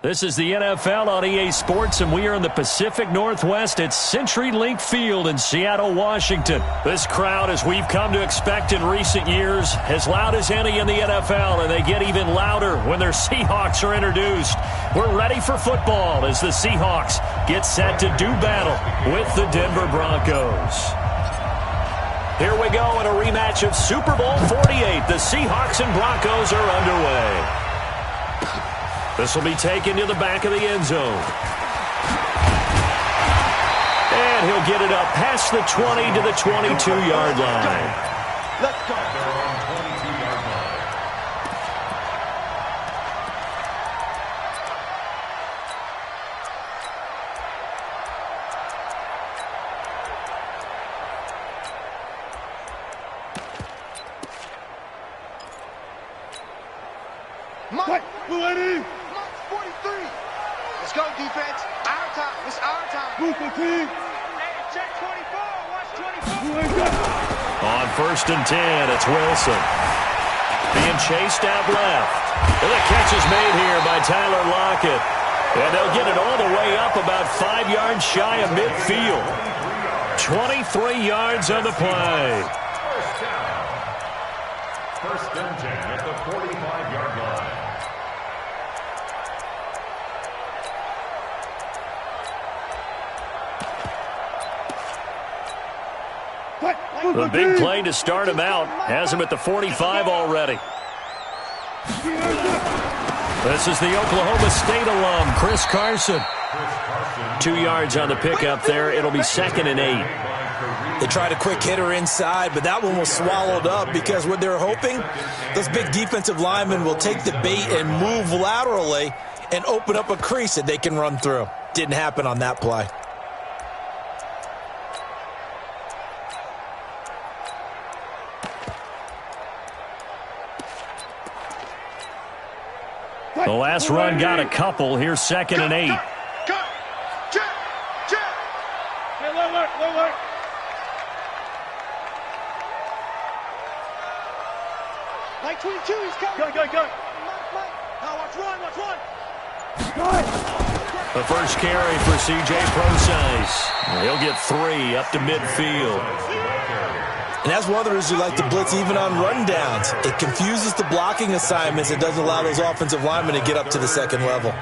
This is the NFL on EA Sports, and we are in the Pacific Northwest at CenturyLink Field in Seattle, Washington. This crowd, as we've come to expect in recent years, as loud as any in the NFL, and they get even louder when their Seahawks are introduced. We're ready for football as the Seahawks get set to do battle with the Denver Broncos. Here we go in a rematch of Super Bowl 48. The Seahawks and Broncos are underway. This will be taken to the back of the end zone. And he'll get it up past the 20 to the 22-yard line. Let's go. Mike, ready? Mike 43. Let's go, defense. Our time. It's our time. Move the team. Hey, check 24. Watch 24. On 1st and 10, it's Wilson. Being chased out left. And the catch is made here by Tyler Lockett. And they'll get it all the way up about 5 yards shy of midfield. 23 yards on the play. First and 10 at the 45-yard line. The big play to start him out has him at the 45 already. This is the Oklahoma State alum, Chris Carson. 2 yards on the pickup there. It'll be 2nd and 8. They tried a quick hitter inside, but that one was swallowed up because what they're hoping, those big defensive linemen will take the bait and move laterally and open up a crease that they can run through. Didn't happen on that play. The last run got a couple. Here's 2nd and 8. Cut. Check. Check. Hey, look. Mike 22, he's coming. Go. Mike. Now watch run. The first carry for C.J. Prosise. He'll get 3 up to midfield. And that's one of the reasons we like to blitz even on rundowns. It confuses the blocking assignments. It doesn't allow those offensive linemen to get up to the second level.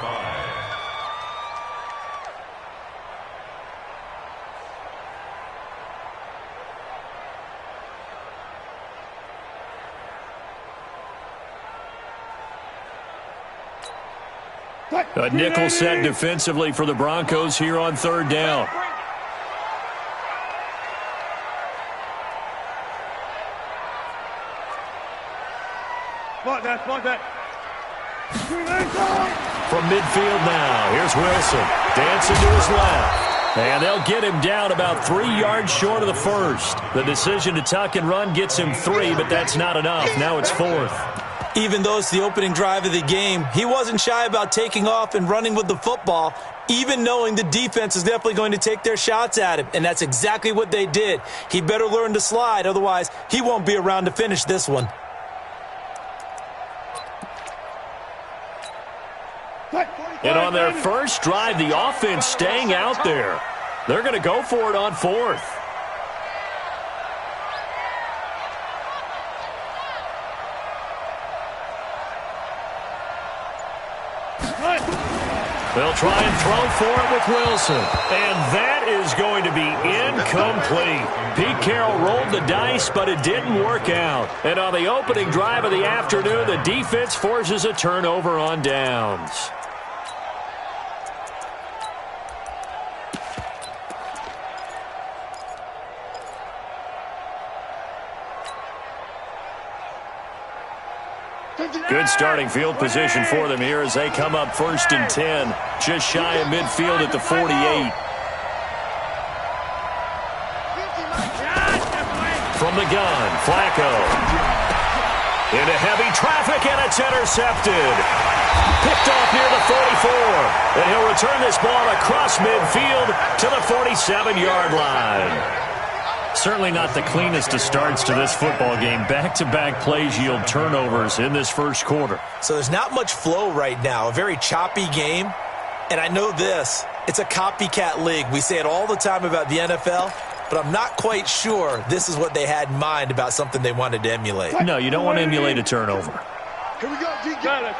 A nickel set defensively for the Broncos here on 3rd down. Spot that. From midfield now, here's Wilson. Dancing to his left. And they'll get him down about 3 yards short of the first. The decision to tuck and run gets him 3, but that's not enough. Now it's 4th. Even though it's the opening drive of the game, he wasn't shy about taking off and running with the football, even knowing the defense is definitely going to take their shots at him. And that's exactly what they did. He better learn to slide, otherwise he won't be around to finish this one. And on their first drive, the offense staying out there. They're going to go for it on 4th. They'll try and throw for it with Wilson. And that is going to be incomplete. Pete Carroll rolled the dice, but it didn't work out. And on the opening drive of the afternoon, the defense forces a turnover on downs. Good starting field position for them here as they come up 1st and 10, just shy of midfield at the 48. From the gun, Flacco. Into heavy traffic, and it's intercepted. Picked off near the 44. And he'll return this ball across midfield to the 47-yard line. Certainly not the cleanest of starts to this football game. Back-to-back plays yield turnovers in this first quarter. So there's not much flow right now. A very choppy game. And I know this. It's a copycat league. We say it all the time about the NFL, but I'm not quite sure this is what they had in mind about something they wanted to emulate. No, you don't want to emulate a turnover. Here we go, D. Got it.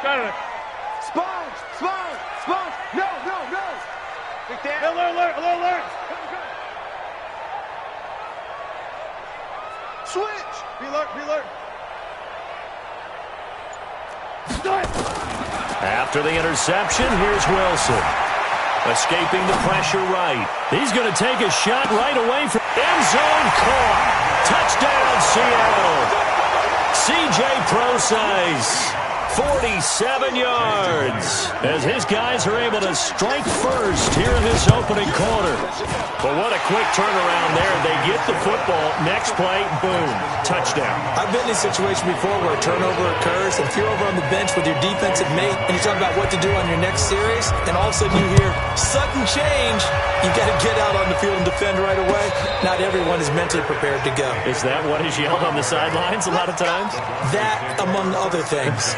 Sponge. No. Big Dan. Alert. Switch. Be alert. After the interception, here's Wilson. Escaping the pressure right. He's going to take a shot right away from end zone caught. Touchdown, Seattle. C.J. Prosise, 47 yards, as his guys are able to strike first here in this opening quarter. But what a quick turnaround there. They get the football. Next play, boom, touchdown. I've been in a situation before where a turnover occurs, and if you're over on the bench with your defensive mate and you're talking about what to do on your next series, and all of a sudden you hear sudden change, you got to get out on the field and defend right away. Not everyone is mentally prepared to go. Is that what is yelled on the sidelines a lot of times? That, among other things.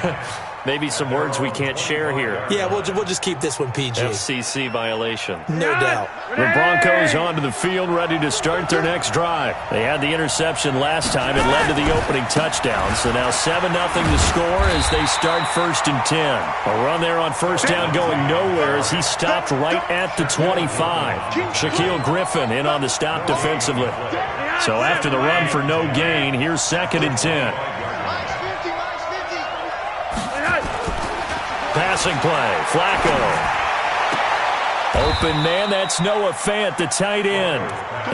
Maybe some words we can't share here. Yeah, we'll just keep this one PG. FCC violation. No doubt. The Broncos onto the field, ready to start their next drive. They had the interception last time. It led to the opening touchdown. So now 7-0 to score as they start 1st and 10. A run there on first down going nowhere as he stopped right at the 25. Shaquille Griffin in on the stop defensively. So after the run for no gain, here's 2nd and 10. Passing play, Flacco. Open man, that's Noah Fant, the tight end.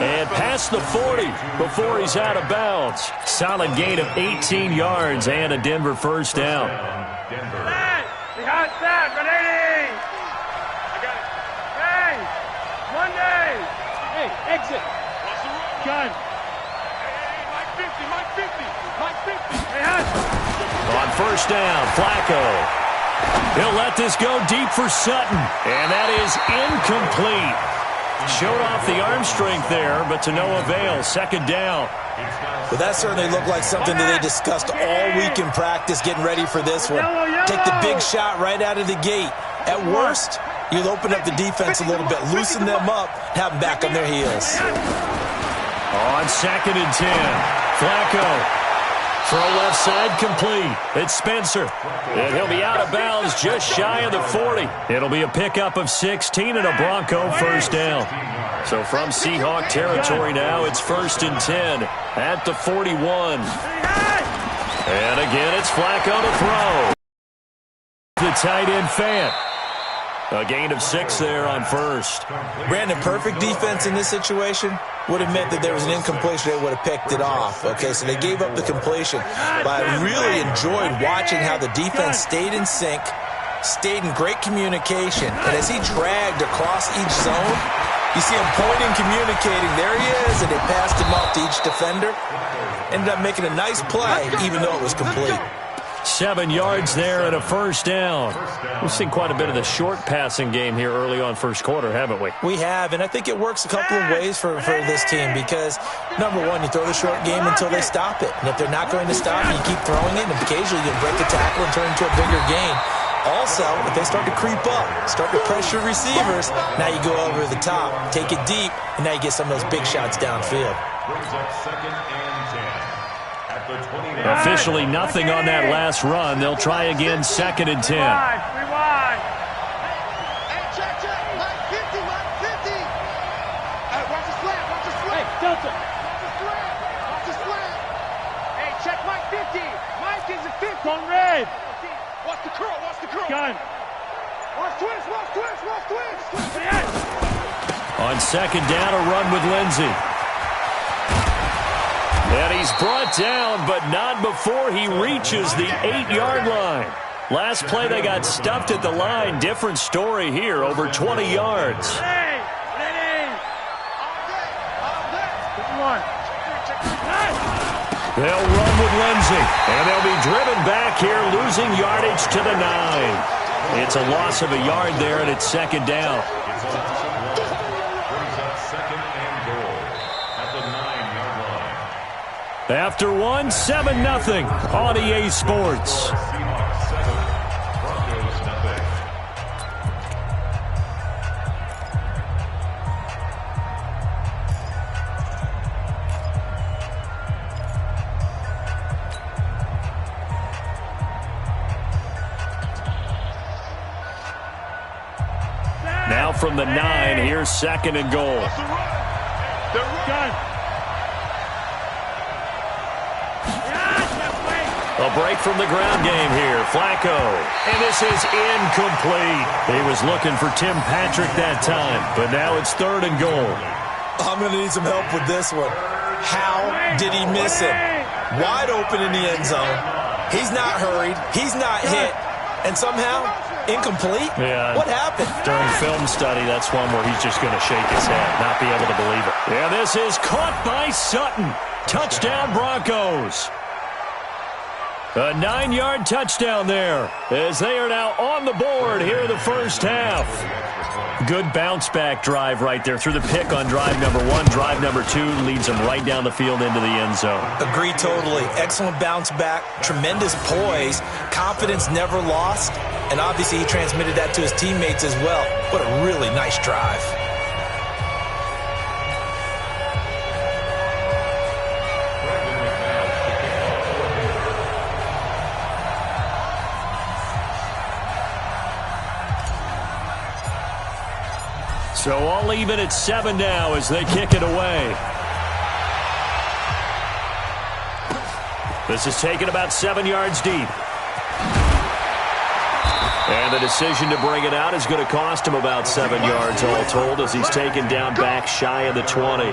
And past the 40 before he's out of bounds. Solid gain of 18 yards and a Denver first down. Behind that, ready! I got it. Hey! Monday! Hey, exit! Gun! Hey, Mike 50! Hey, Hunt! On first down, Flacco. He'll let this go deep for Sutton. And that is incomplete. Showed off the arm strength there, but to no avail. 2nd down. Well, that certainly looked like something that they discussed all week in practice, getting ready for this one. Take the big shot right out of the gate. At worst, you'll open up the defense a little bit, loosen them up, have them back on their heels. On 2nd and 10, Flacco. Throw left side complete. It's Spencer. And he'll be out of bounds just shy of the 40. It'll be a pickup of 16 and a Bronco first down. So from Seahawk territory now, it's 1st and 10 at the 41. And again, it's Flacco to throw. The tight end Fant. A gain of 6 there on first. Brandon, perfect defense in this situation would have meant that there was an incompletion. They would have picked it off. Okay, so they gave up the completion. But I really enjoyed watching how the defense stayed in sync, stayed in great communication. And as he dragged across each zone, you see him pointing, communicating. There he is, and they passed him off to each defender. Ended up making a nice play, even though it was complete. 7 yards there and a first down. We've seen quite a bit of the short passing game here early on first quarter, haven't we? We have, and I think it works a couple of ways for this team because, number one, you throw the short game until they stop it. And if they're not going to stop it, you keep throwing it, and occasionally you break a tackle and turn it into a bigger gain. Also, if they start to creep up, start to pressure receivers, now you go over the top, take it deep, and now you get some of those big shots downfield. Brings up 2nd and 10. At the 29. Officially nothing on that last run. They'll try again 2nd and 10. Rewind. Hey, check. Mike 50. Hey, watch the slant. Hey, Delta. Watch the slant. Hey, check Mike 50. Mike is a 50. On red. Watch the curl. Gun. Watch twist. On 2nd down, a run with Lindsey. And he's brought down, but not before he reaches the 8-yard line. Last play, they got stuffed at the line. Different story here, over 20 yards. Ready. They'll run with Lindsey, and they'll be driven back here, losing yardage to the 9. It's a loss of a yard there, and it's 2nd down. Brings up 2nd and goal at the 9-yard line. After one, 7-0 on EA Sports. Now from the 9, here's 2nd and goal. A break from the ground game here. Flacco. And this is incomplete. He was looking for Tim Patrick that time, but now it's 3rd and goal. I'm going to need some help with this one. How did he miss him? Wide open in the end zone. He's not hurried. He's not hit. And somehow, incomplete? Yeah. What happened? During film study, that's one where he's just going to shake his head, not be able to believe it. Yeah, this is caught by Sutton. Touchdown, Broncos. A 9-yard touchdown there as they are now on the board here in the first half. Good bounce-back drive right there through the pick on drive number 1. Drive number 2 leads them right down the field into the end zone. Agree totally. Excellent bounce back, tremendous poise, confidence never lost, and obviously he transmitted that to his teammates as well. What a really nice drive. So all even at 7 now as they kick it away. This is taken about 7 yards deep. And the decision to bring it out is going to cost him about 7 yards all told as he's taken down back shy of the 20.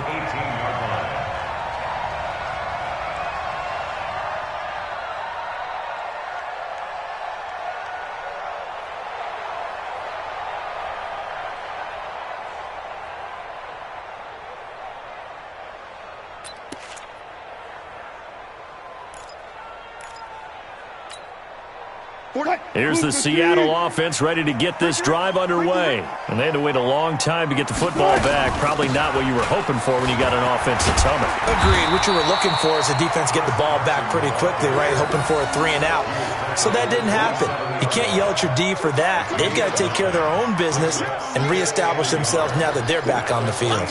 Here's the Seattle offense ready to get this drive underway. And they had to wait a long time to get the football back. Probably not what you were hoping for when you got an offense that's humming. Agreed. What you were looking for is the defense get the ball back pretty quickly, right? Hoping for a 3 and out. So that didn't happen. You can't yell at your D for that. They've got to take care of their own business and reestablish themselves now that they're back on the field.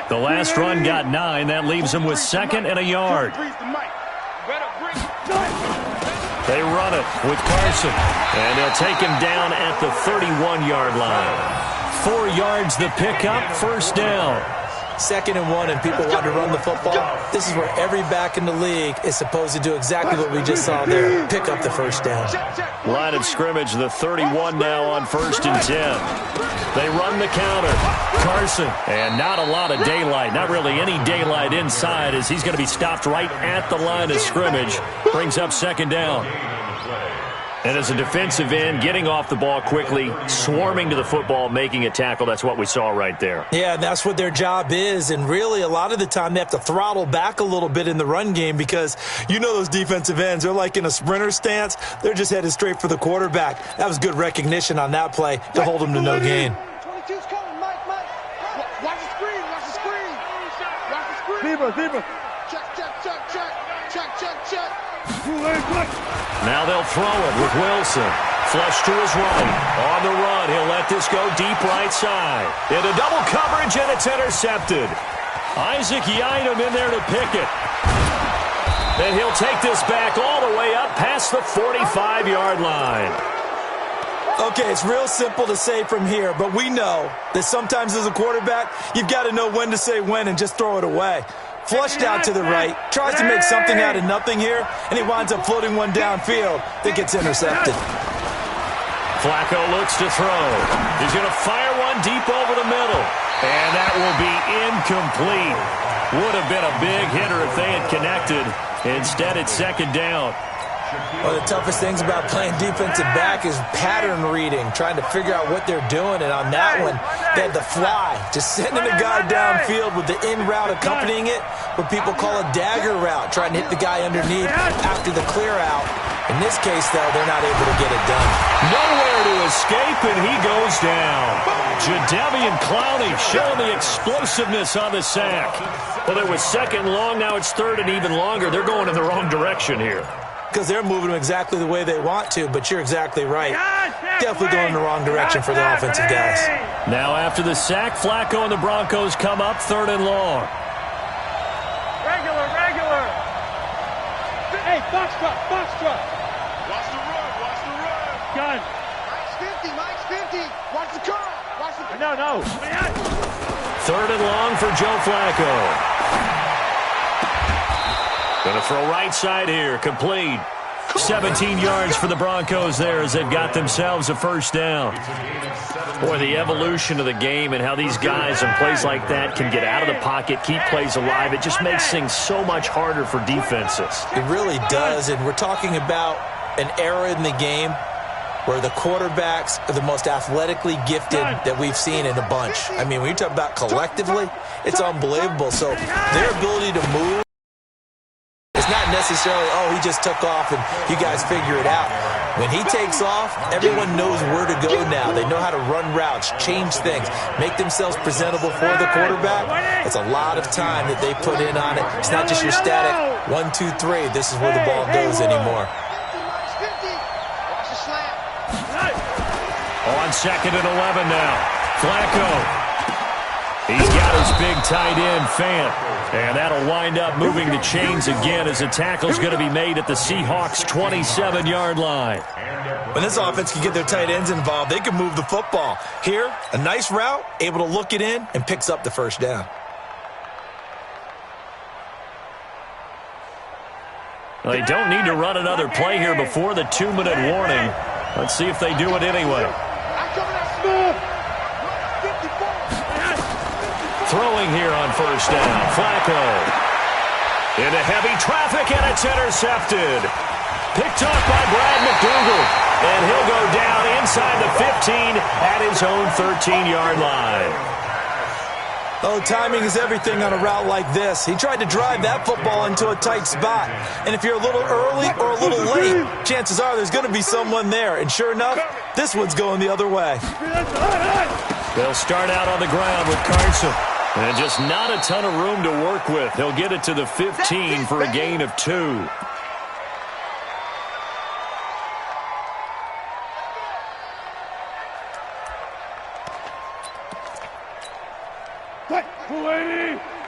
The last run got 9. That leaves them with 2nd and a yard. They run it with Carson, and they'll take him down at the 31-yard line. 4 yards the pickup, first down. 2nd and 1, and people want to run the football. This is where every back in the league is supposed to do exactly what we just saw there, pick up the first down. Line of scrimmage, the 31 now on 1st and 10. They run the counter. Carson, and not a lot of daylight, not really any daylight inside as he's going to be stopped right at the line of scrimmage. Brings up 2nd down. And as a defensive end, getting off the ball quickly, swarming to the football, making a tackle, that's what we saw right there. Yeah, that's what their job is, and really a lot of the time they have to throttle back a little bit in the run game because you know those defensive ends, they're like in a sprinter stance. They're just headed straight for the quarterback. That was good recognition on that play to hold them to no gain. 22's coming, Mike. Watch the screen, watch the screen. Watch the screen. Zebra. Check. Now they'll throw it with Wilson. Flush to his right. On the run, he'll let this go deep right side. Into double coverage, and it's intercepted. Isaac Yiadom in there to pick it. And he'll take this back all the way up past the 45-yard line. Okay, it's real simple to say from here, but we know that sometimes as a quarterback, you've got to know when to say when and just throw it away. Flushed out to the right, tries to make something out of nothing here, and he winds up floating one downfield that gets intercepted. Flacco looks to throw. He's going to fire one deep over the middle, and that will be incomplete. Would have been a big hitter if they had connected. Instead, it's 2nd down. One of the toughest things about playing defensive back is pattern reading, trying to figure out what they're doing. And on that one, they had the fly, just sending a guy downfield with the in route accompanying it, what people call a dagger route, trying to hit the guy underneath after the clear out. In this case, though, they're not able to get it done. Nowhere to escape, and he goes down. Jadeveon Clowney showing the explosiveness on the sack. Well, it was second long. Now it's third and even longer. They're going in the wrong direction here. Because they're moving exactly the way they want to, but you're exactly right. Definitely going in the wrong direction for the offensive guys. Now after the sack, Flacco and the Broncos come up third and long. Regular. Hey, box truck. Watch the run. Gun. Mike's 50. Watch the curl. No. Third and long for Joe Flacco. Going to throw right side here, complete. 17 yards for the Broncos there as they've got themselves a first down. Boy, the evolution of the game and how these guys on plays like that can get out of the pocket, keep plays alive, it just makes things so much harder for defenses. It really does, and we're talking about an era in the game where the quarterbacks are the most athletically gifted that we've seen in a bunch. I mean, when you talk about collectively, it's unbelievable. So their ability to move, it's not necessarily, he just took off and you guys figure it out. When he takes off, everyone knows where to go now. They know how to run routes, change things, make themselves presentable for the quarterback. It's a lot of time that they put in on it. It's not just your static 1, 2, 3. This is where the ball goes anymore. Watch the slant. On second and 11 now. Flacco. He's got his big tight end, Fant. And that'll wind up moving the chains again as the tackle's going to be made at the Seahawks' 27-yard line. When this offense can get their tight ends involved, they can move the football. Here, a nice route, able to look it in, and picks up the first down. Well, they don't need to run another play here before the 2-minute warning. Let's see if they do it anyway. Throwing here on first down. Flacco. Into heavy traffic, and it's intercepted. Picked off by Brad McDougal. And he'll go down inside the 15 at his own 13-yard line. Oh, timing is everything on a route like this. He tried to drive that football into a tight spot. And if you're a little early or a little late, chances are there's going to be someone there. And sure enough, this one's going the other way. They'll start out on the ground with Carson. And just not a ton of room to work with. He'll get it to the 15 for a gain of 2.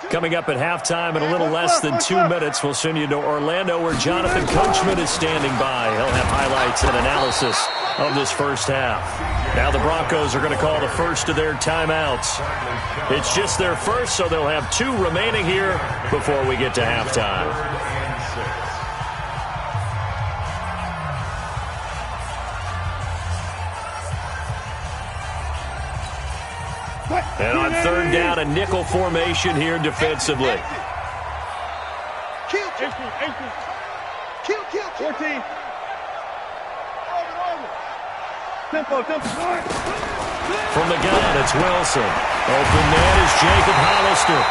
Coming up at halftime in a little less than 2 minutes, we'll send you to Orlando where Jonathan Coachman is standing by. He'll have highlights and analysis of this first half. Now the Broncos are going to call the first of their timeouts. It's just their first, so they'll have 2 remaining here before we get to halftime. And on third down, a nickel formation here defensively. Kill. 14. Tempo. From the gun, it's Wilson. Open man is Jacob Hollister.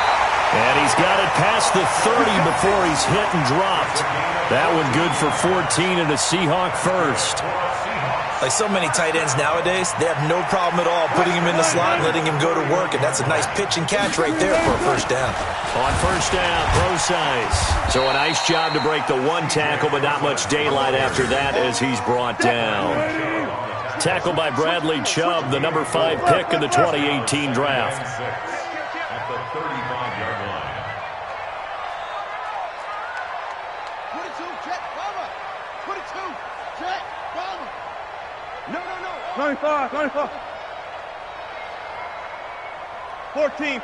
And he's got it past the 30 before he's hit and dropped. That one good for 14 and a Seahawk first. Like so many tight ends nowadays, they have no problem at all putting him in the slot and letting him go to work, and that's a nice pitch and catch right there for a first down. On first down, pro size. So a nice job to break the 1 tackle, but not much daylight after that as he's brought down. Tackle by Bradley Chubb, the number 5 pick in the 2018 draft. At the 35-yard line. 22, jet, bomber. 22, jet, bomber. No. 24. 14.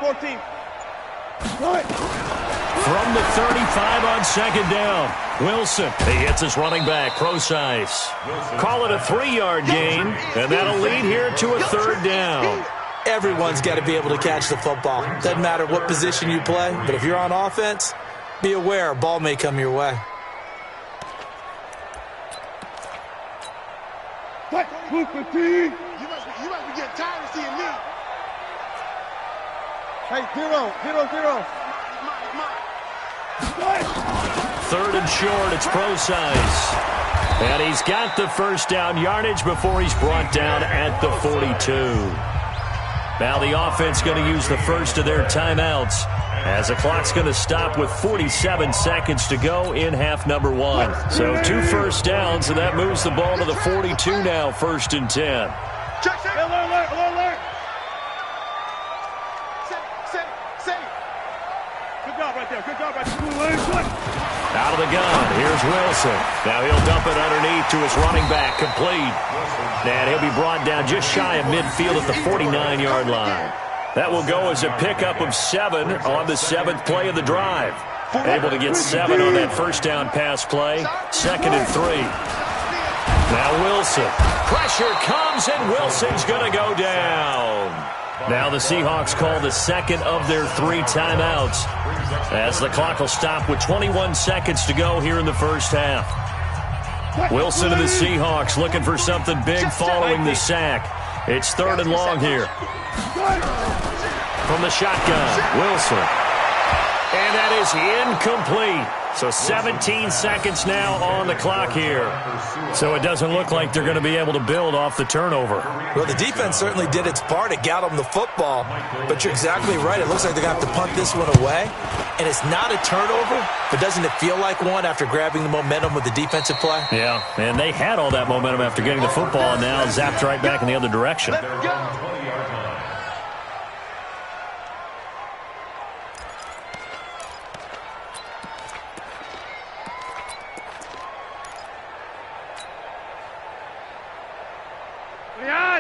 From the 35 on second down, Wilson. He hits his running back, Procise. Call it a 3-yard gain, and that'll lead here to a third down. Everyone's got to be able to catch the football. Doesn't matter what position you play, but if you're on offense, be aware a ball may come your way. You must be getting tired of seeing me. Hey, 0. Third and short, it's Procise. And he's got the first down yardage before he's brought down at the 42. Now the offense going to use the first of their timeouts as the clock's going to stop with 47 seconds to go in half number 1. So 2 first downs, and that moves the ball to the 42 now, 1st and 10. Alert. Safe. Good job right there. Out of the gun, here's Wilson. Now he'll dump it underneath to his running back, complete. And he'll be brought down just shy of midfield at the 49-yard line. That will go as a pickup of 7 on the 7th play of the drive. Able to get 7 on that first down pass play. 2nd and 3. Now Wilson. Pressure comes, and Wilson's going to go down. Now the Seahawks call the second of their 3 timeouts as the clock will stop with 21 seconds to go here in the first half. Wilson and the Seahawks looking for something big following the sack. It's 3rd and long here. From the shotgun, Wilson. And that is incomplete. So 17 seconds now on the clock here. So it doesn't look like they're going to be able to build off the turnover. Well, the defense certainly did its part. It got them the football. But you're exactly right. It looks like they're going to have to punt this one away. And it's not a turnover, but doesn't it feel like one after grabbing the momentum with the defensive play? Yeah, and they had all that momentum after getting the football, and now zapped right back in the other direction.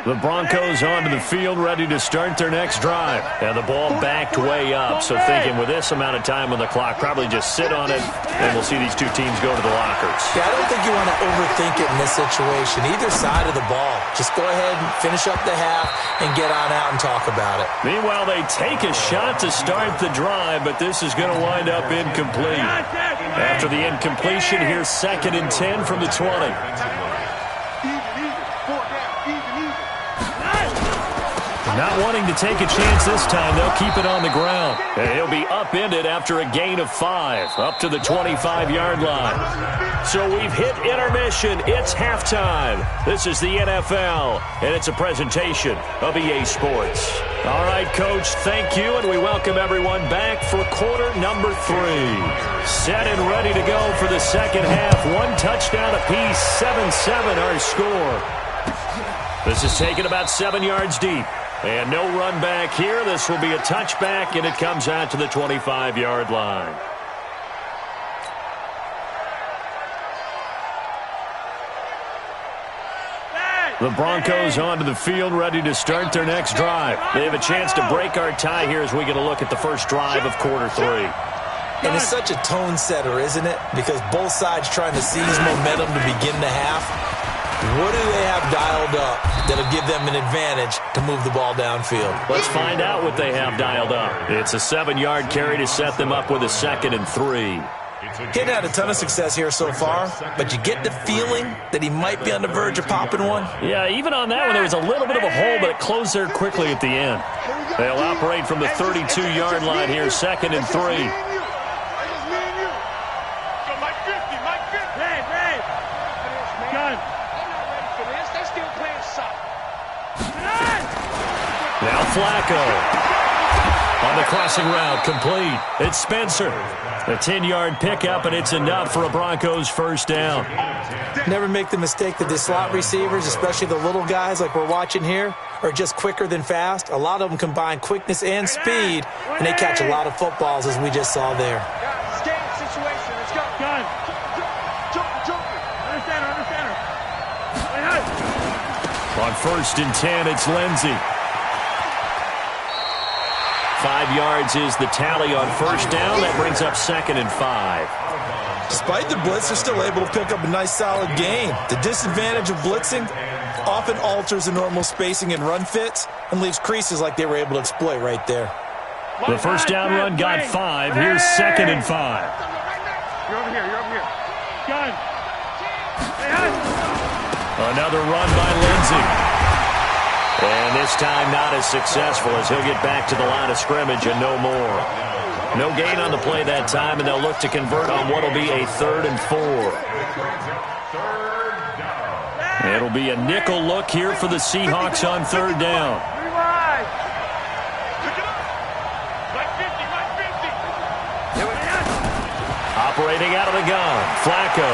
The Broncos onto the field, ready to start their next drive. And the ball backed way up, so thinking with this amount of time on the clock, probably just sit on it, and we'll see these 2 teams go to the lockers. Yeah, I don't think you want to overthink it in this situation. Either side of the ball. Just go ahead and finish up the half and get on out and talk about it. Meanwhile, they take a shot to start the drive, but this is going to wind up incomplete. After the incompletion, here's 2nd and 10 from the 20. Not wanting to take a chance this time, they'll keep it on the ground. And he'll be upended after a gain of 5, up to the 25-yard line. So we've hit intermission. It's halftime. This is the NFL, and it's a presentation of EA Sports. All right, Coach, thank you, and we welcome everyone back for quarter number 3. Set and ready to go for the second half. 1 touchdown apiece, 7-7 our score. This is taken about 7 yards deep. And no run back here. This will be a touchback, and it comes out to the 25-yard line. The Broncos onto the field, ready to start their next drive. They have a chance to break our tie here as we get a look at the first drive of quarter 3. And it's such a tone setter, isn't it? Because both sides trying to seize momentum to begin the half. What do they have dialed up that'll give them an advantage to move the ball downfield? Let's find out what they have dialed up. It's a 7-yard carry to set them up with a 2nd and 3. He's had a ton of success here so far, but you get the feeling that he might be on the verge of popping one. Yeah, even on that one, there was a little bit of a hole, but it closed there quickly at the end. They'll operate from the 32-yard line here, 2nd and 3. Now Flacco on the crossing route, complete. It's Spencer. A 10-yard pickup, and it's enough for a Broncos first down. Never make the mistake that the slot receivers, especially the little guys like we're watching here, are just quicker than fast. A lot of them combine quickness and speed, and they catch a lot of footballs, as we just saw there. On 1st and 10, it's Lindsey. 5 yards is the tally on first down. That brings up 2nd and 5. Despite the blitz, they're still able to pick up a nice, solid gain. The disadvantage of blitzing often alters the normal spacing and run fits and leaves creases like they were able to exploit right there. The first down run got 5. Here's 2nd and 5. You're over here. Gun. Another run by Lindsey. And this time not as successful as he'll get back to the line of scrimmage and no more. No gain on the play that time, and they'll look to convert on what will be a 3rd and 4. It'll be a nickel look here for the Seahawks on third down. Operating out of the gun, Flacco.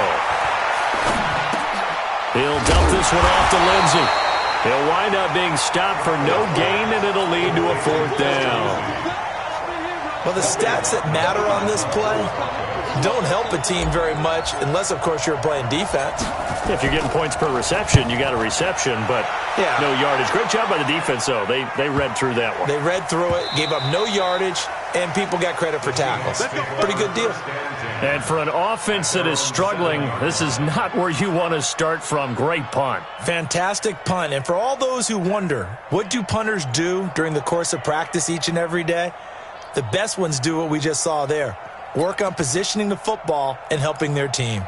He'll dump this one off to Lindsey. He'll wind up being stopped for no gain, and it'll lead to a fourth down. Well, the stats that matter on this play don't help a team very much unless, of course, you're playing defense. If you're getting points per reception, you got a reception, but no yardage. Great job by the defense, though. They read through that one. They read through it, gave up no yardage, and people got credit for tackles. Pretty good deal. And for an offense that is struggling, this is not where you want to start from. Great punt. Fantastic punt. And for all those who wonder, what do punters do during the course of practice each and every day? The best ones do what we just saw there. Work on positioning the football and helping their team.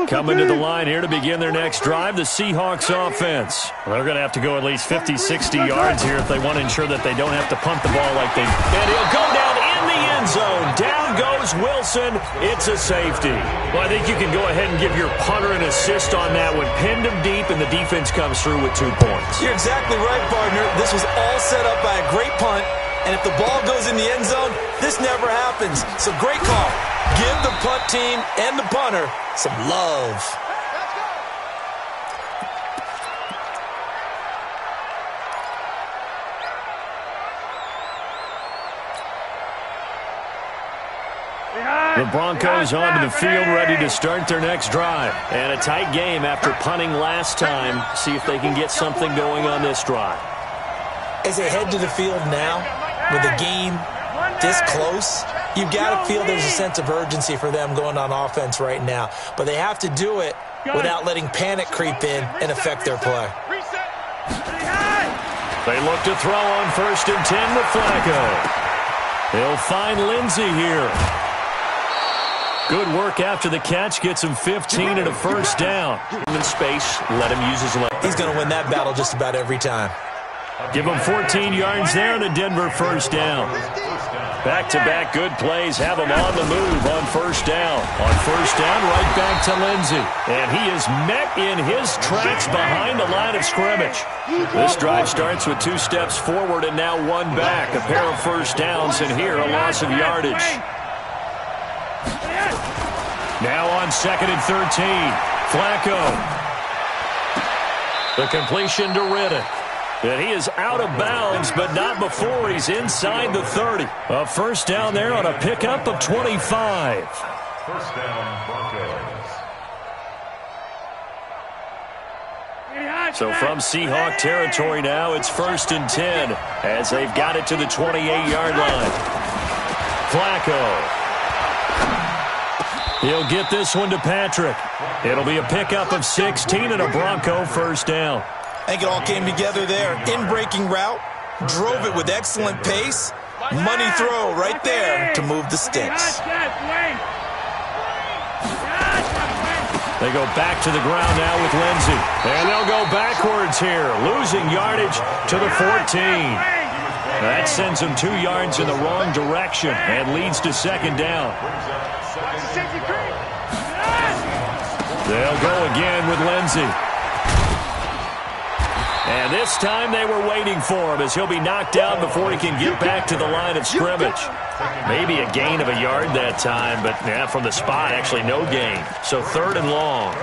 Coming to the line here to begin their next drive, the Seahawks offense. They're going to have to go at least 50, 60 yards here if they want to ensure that they don't have to punt the ball like they... And he'll go down in the end zone. Down goes Wilson. It's a safety. Well, I think you can go ahead and give your punter an assist on that one. Pinned him deep, and the defense comes through with 2 points. You're exactly right, partner. This was all set up by a great punt. And if the ball goes in the end zone, this never happens. So great call. Give the punt team and the punter some love. The Broncos onto the field ready to start their next drive. And a tight game after punting last time. See if they can get something going on this drive. As they head to the field now, with the game this close, you've got to feel there's a sense of urgency for them going on offense right now. But they have to do it without letting panic creep in and affect their play. They look to throw on 1st and 10 with Flacco. He'll find Lindsey here. Good work after the catch. Gets him 15 and a first down. Give him in space. Let him use his leg. He's going to win that battle just about every time. Give him 14 yards there and a Denver first down. Back-to-back good plays have him on the move on 1st down. On 1st down, right back to Lindsey. And he is met in his tracks behind the line of scrimmage. This drive starts with 2 steps forward and now 1 back. A pair of first downs and here a loss of yardage. Now on 2nd and 13. Flacco. The completion to Riddick. And he is out of bounds, but not before he's inside the 30. A first down there on a pickup of 25. First down, Broncos. So from Seahawk territory now, it's 1st and 10 as they've got it to the 28-yard line. Flacco. He'll get this one to Patrick. It'll be a pickup of 16 and a Bronco first down. I think it all came together there. In-breaking route, drove it with excellent pace. Money throw right there to move the sticks. They go back to the ground now with Lindsey. And they'll go backwards here, losing yardage to the 14. That sends them 2 yards in the wrong direction and leads to 2nd down. They'll go again with Lindsey. And this time they were waiting for him as he'll be knocked down before he can get back to the line of scrimmage. Maybe a gain of a yard that time, but from the spot, actually no gain. So 3rd and long.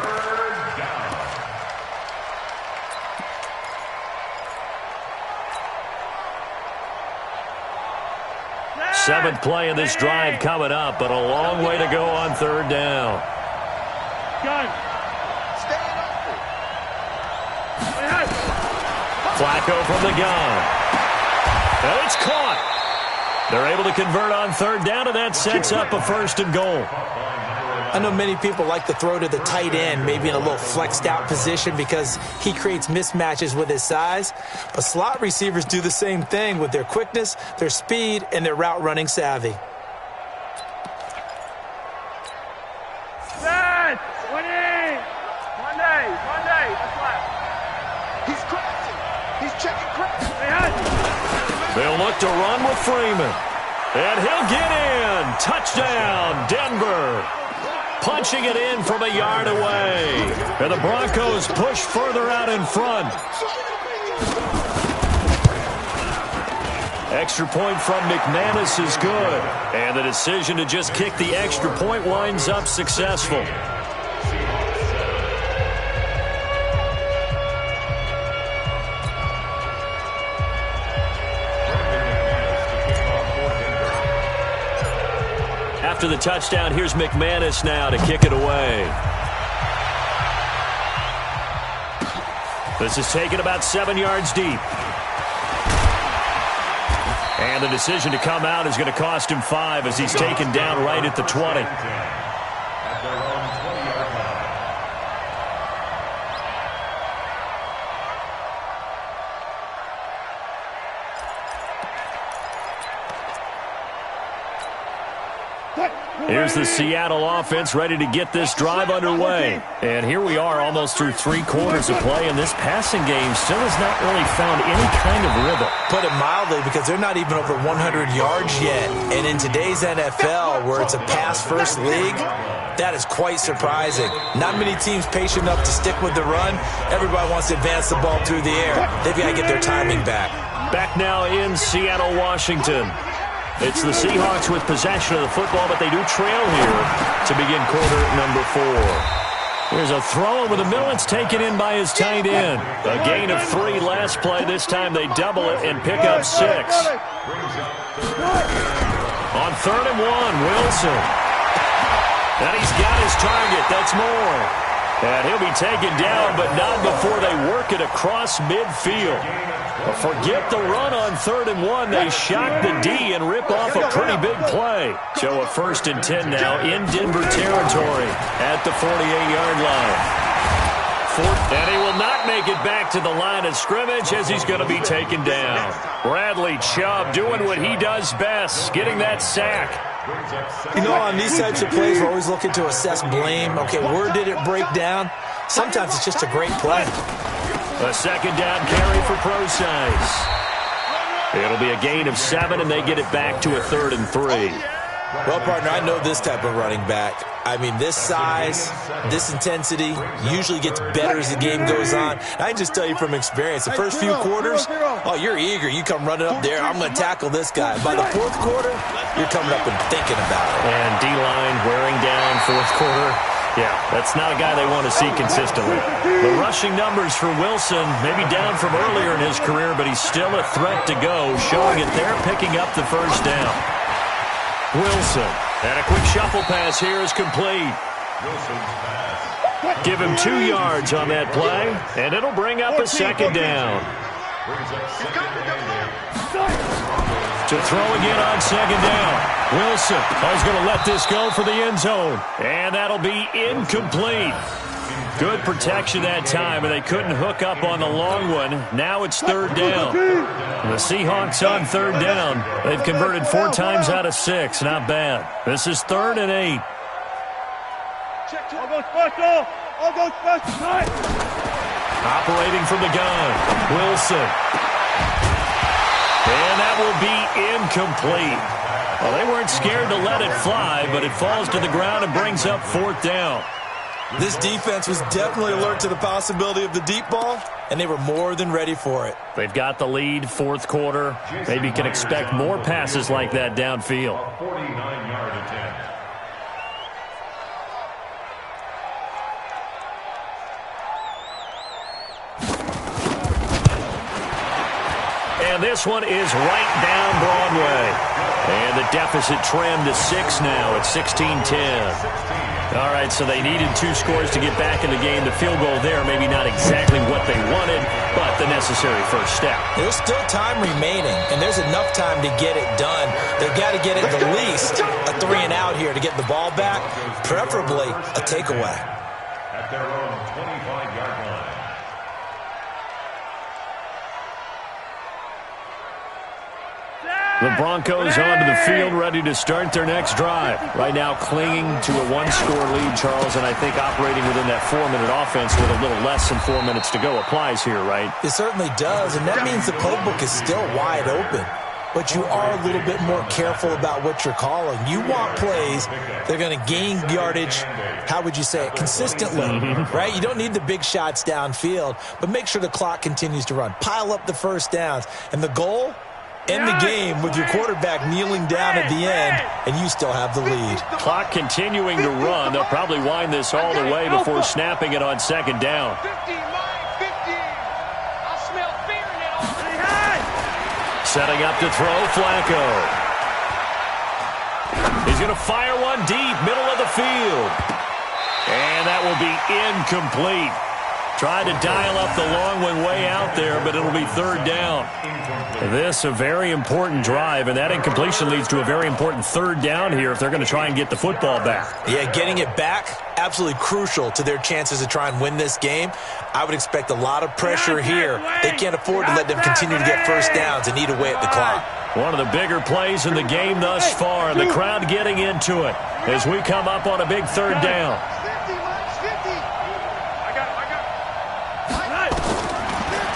Seventh play of this drive coming up, but a long way to go on 3rd down. Flacco from the gun. And it's caught. They're able to convert on 3rd down, and that sets up a 1st and goal. I know many people like to throw to the tight end, maybe in a little flexed out position because he creates mismatches with his size. But slot receivers do the same thing with their quickness, their speed, and their route running savvy. They'll look to run with Freeman. And he'll get in. Touchdown, Denver. punching it in from a yard away. And the Broncos push further out in front. Extra point from McManus is good. And the decision to just kick the extra point winds up successful. After the touchdown, here's McManus now to kick it away. This is taken about 7 yards deep. And the decision to come out is going to cost him 5 as he's taken down right at the 20. Here's the Seattle offense ready to get this drive underway. And here we are almost through 3 quarters of play, and this passing game still has not really found any kind of rhythm. Put it mildly, because they're not even over 100 yards yet. And in today's NFL, where it's a pass-first league, that is quite surprising. Not many teams patient enough to stick with the run. Everybody wants to advance the ball through the air. They've got to get their timing back. Back now in Seattle, Washington. It's the Seahawks with possession of the football, but they do trail here to begin quarter number 4. There's a throw over the middle. It's taken in by his tight end. A gain of 3 last play. This time they double it and pick up 6. On 3rd and 1, Wilson. And he's got his target. That's more. And he'll be taken down, but not before they work it across midfield. Forget the run on 3rd and 1. They shock the D and rip off a pretty big play. So a 1st and 10 now in Denver territory at the 48-yard line. And he will not make it back to the line of scrimmage as he's going to be taken down. Bradley Chubb doing what he does best, getting that sack. You know, on these types of plays, we're always looking to assess blame. Okay, where did it break down? Sometimes it's just a great play. A 2nd down carry for Procise. It'll be a gain of 7, and they get it back to a 3rd and 3. Well, partner, I know this type of running back. I mean, this size, this intensity usually gets better as the game goes on. I can just tell you from experience, the first few quarters, oh, you're eager. You come running up there, I'm going to tackle this guy. By the 4th quarter, you're coming up and thinking about it. And D-line wearing down 4th quarter. Yeah, that's not a guy they want to see consistently. The rushing numbers for Wilson, maybe down from earlier in his career, but he's still a threat to go, showing it there, picking up the 1st down. Wilson, and a quick shuffle pass here is complete. Give him 2 yards on that play, and it'll bring up a 2nd down. To throw again on 2nd down. Wilson is going to let this go for the end zone, and that'll be incomplete. Good protection that time, and they couldn't hook up on the long one. Now it's 3rd down. The Seahawks on 3rd down. They've converted 4 times out of 6. Not bad. This is 3rd and 8. I'll go special. I'll go special. Operating from the gun. Wilson. And that will be incomplete. Well, they weren't scared to let it fly, but it falls to the ground and brings up 4th down. This defense was definitely alert to the possibility of the deep ball, and they were more than ready for it. They've got the lead, 4th quarter. Maybe can expect more passes like that downfield. 49-yard attempt. And this one is right down Broadway. And the deficit trimmed to 6 now at 16-10. All right, so they needed 2 scores to get back in the game. The field goal there, maybe not exactly what they wanted, but the necessary first step. There's still time remaining, and there's enough time to get it done. They've got to get at the least a 3 and out here to get the ball back, preferably a takeaway. At their own 25-yard line. The Broncos onto the field, ready to start their next drive. Right now clinging to a 1-score lead, Charles, and I think operating within that 4-minute offense with a little less than 4 minutes to go applies here, right? It certainly does, and that means the playbook is still wide open. but you are a little bit more careful about what you're calling. You want plays that are going to gain yardage, how would you say it, consistently, right? You don't need the big shots downfield, but make sure the clock continues to run. Pile up the first downs. And the goal? End the game with your quarterback kneeling down at the end, and you still have the lead. Clock continuing to run. They'll probably wind this all the way before snapping it on second down. 50, line 50. I smell fear now. Setting up to throw, Flacco. He's going to fire one deep, middle of the field. And that will be incomplete. Tried to dial up the long one way out there, but it'll be third down. This a very important drive, and that incompletion leads to a very important third down here if they're going to try and get the football back. Yeah, getting it back, absolutely crucial to their chances to try and win this game. I would expect a lot of pressure here. They can't afford to let them continue to get first downs and eat away at the clock. One of the bigger plays in the game thus far, and the crowd getting into it as we come up on a big third down. 50, line 50. I got it.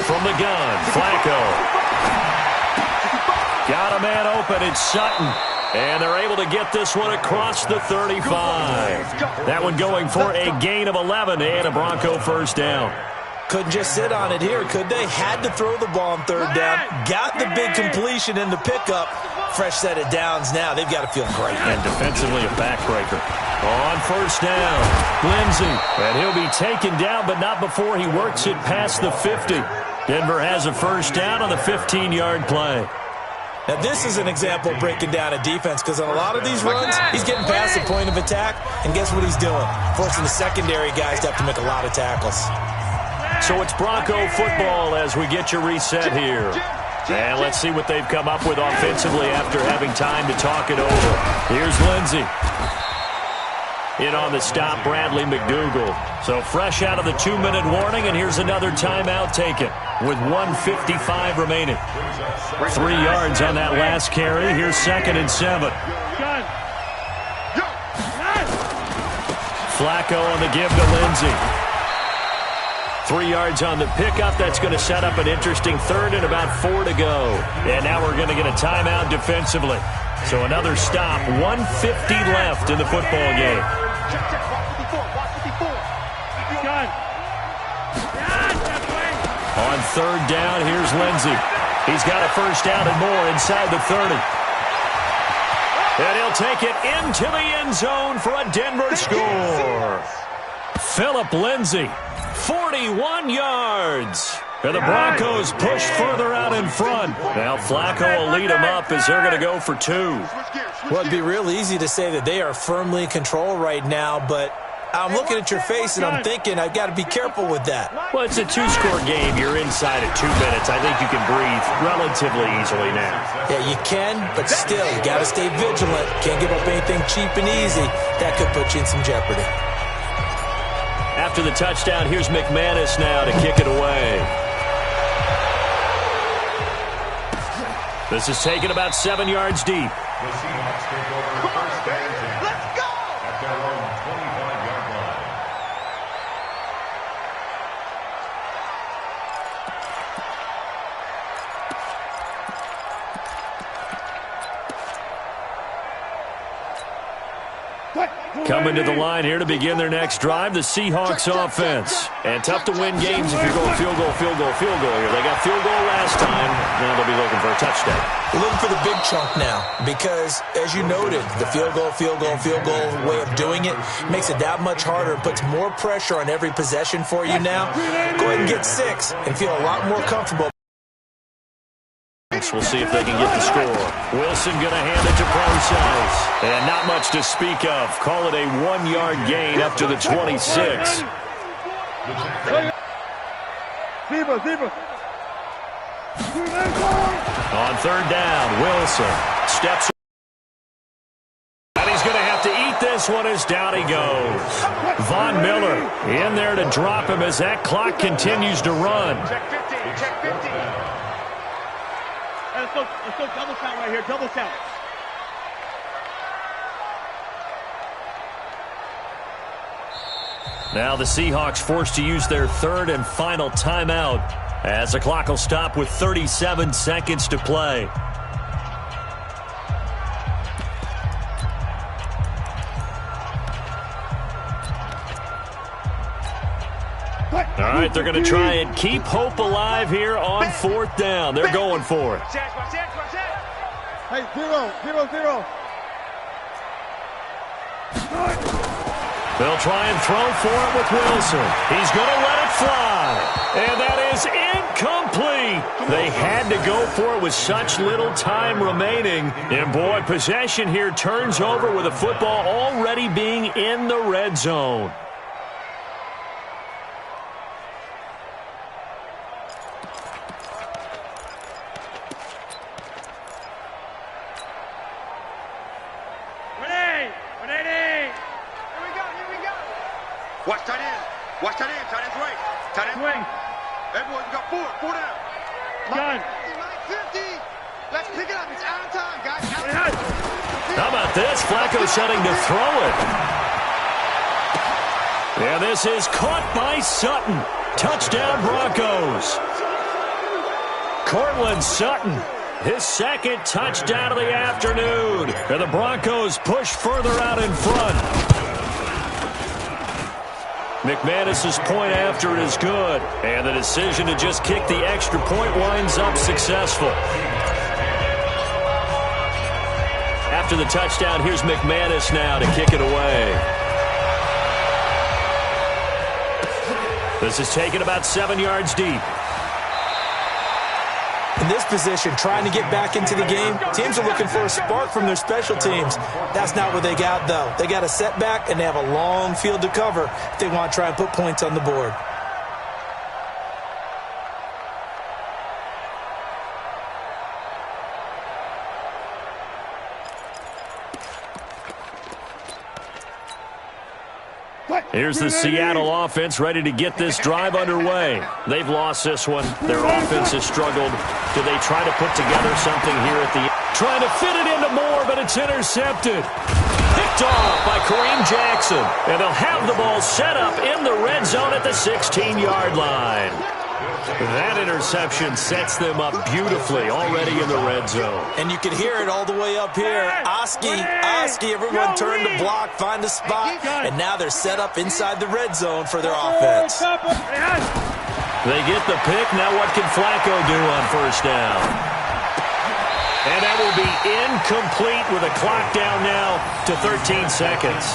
From the gun, Flacco. Got a man open, it's Sutton. And they're able to get this one across the 35. That one going for a gain of 11 and a Bronco first down. Couldn't just sit on it here, could they? Had to throw the ball on third down. Got the big completion in the pickup. Fresh set of downs now. They've got to feel great. And defensively a backbreaker. On first down, Lindsey. And he'll be taken down, but not before he works it past the 50. Denver has a first down on the 15-yard play. Now, this is an example of breaking down a defense because on a lot of these runs, he's getting past the point of attack, and guess what he's doing? Forcing the secondary guys to have to make a lot of tackles. So it's Bronco football as we get your reset here. And let's see what they've come up with offensively after having time to talk it over. Here's Lindsey. In on the stop, Bradley McDougald. So fresh out of the 2-minute warning, and here's another timeout taken with 1:55 remaining. 3 yards on that last carry. Here's 2nd and 7. Flacco on the give to Lindsey. 3 yards on the pickup. That's going to set up an interesting third and about 4 to go. And now we're going to get a timeout defensively. So another stop. 1:50 left in the football game. On third down, here's Lindsey. He's got a first down and more inside the 30. And he'll take it into the end zone for a Denver score. Phillip Lindsey, 41 yards. And the Broncos push further out in front. Now Flacco will lead them up as they're going to go for 2. Well, it'd be real easy to say that they are firmly in control right now, but I'm looking at your face and I'm thinking I've got to be careful with that. Well, it's a 2-score game. You're inside at 2 minutes. I think you can breathe relatively easily now. Yeah, you can, but still, you got to stay vigilant. Can't give up anything cheap and easy. That could put you in some jeopardy. After the touchdown, here's McManus now to kick it away. This is taken about 7 yards deep. The Seahawks take over first and 10. Let's go! At their own 25-yard line. Coming to the line here to begin their next drive, the Seahawks offense. And tough to win games if you're going field goal here. They got field goal last time. Now they'll be looking for a touchdown. We're looking for the big chunk now because, as you noted, the field goal way of doing it makes it that much harder and puts more pressure on every possession for you now. Go ahead and get 6 and feel a lot more comfortable. We'll see if they can get the score. Wilson going to hand it to Procise. And not much to speak of. Call it a 1-yard gain up to the 26. Zebra. On third down, Wilson steps. And he's going to have to eat this one as down he goes. Von Miller in there to drop him as that clock continues to run. Check 50, check 50. Let's go double count right here, double count. Now the Seahawks forced to use their third and final timeout as the clock will stop with 37 seconds to play. right, they're going to try and keep hope alive here on 4th down. They're going for it. Hey, 0-0-0. They'll try and throw for it with Wilson. He's going to let it fly. And that is incomplete. They had to go for it with such little time remaining. And, boy, possession here turns over with the football already being in the red zone. Watch tight end. Watch tight end. Tight end's right. Tight end's right. Everyone, we got 4 down. Gun. 50. Let's pick it up. It's out of time, guys. Out of time. How about this? Flacco setting to throw it. And this is caught by Sutton. Touchdown, Broncos. Cortland Sutton, his 2nd touchdown of the afternoon. And the Broncos push further out in front. McManus's point after is good, and the decision to just kick the extra point winds up successful. After the touchdown, here's McManus now to kick it away. This is taken about 7 yards deep. In this position, trying to get back into the game, teams are looking for a spark from their special teams. That's not what they got, though. They got a setback, and they have a long field to cover if they want to try and put points on the board. Here's the Seattle offense ready to get this drive underway. They've lost this one. Their offense has struggled. Do they try to put together something here at the end? Trying to fit it into Moore, but it's intercepted. Picked off by Kareem Jackson. And they'll have the ball set up in the red zone at the 16-yard line. That interception sets them up beautifully already in the red zone. And you can hear it all the way up here. Oski, everyone turned to block, find a spot, and now they're set up inside the red zone for their offense. They get the pick. Now what can Flacco do on 1st down? And that will be incomplete with a clock down now to 13 seconds.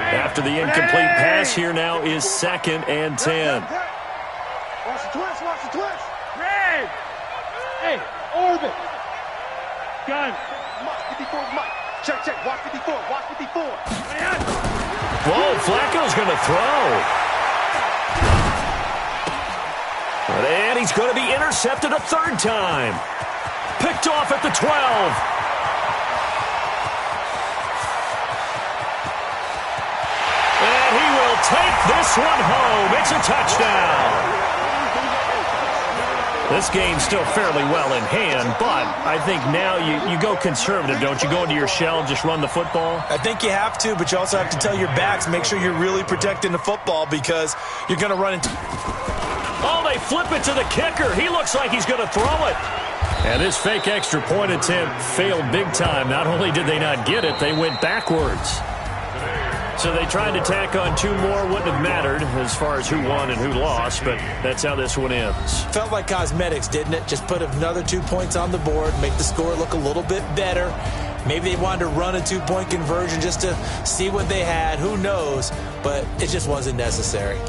After the incomplete pass, here now is 2nd and 10. Watch the twist. Watch the twist. Red. Hey, orbit. Gun. Mike, 54 is Mike. Check. Watch 54. Watch 54. Whoa, Flacco's going to throw. And he's going to be intercepted a 3rd time. Picked off at the 12. And he will take this one home. It's a touchdown. This game's still fairly well in hand, but I think now you go conservative, don't you? Go into your shell and just run the football? I think you have to, but you also have to tell your backs, make sure you're really protecting the football because you're going to run into... Oh, they flip it to the kicker. He looks like he's going to throw it. And this fake extra point attempt failed big time. Not only did they not get it, they went backwards. So they tried to tack on 2 more. Wouldn't have mattered as far as who won and who lost, but that's how this one ends. Felt like cosmetics, didn't it? Just put another 2 points on the board, make the score look a little bit better. Maybe they wanted to run a 2-point conversion just to see what they had. Who knows? But it just wasn't necessary.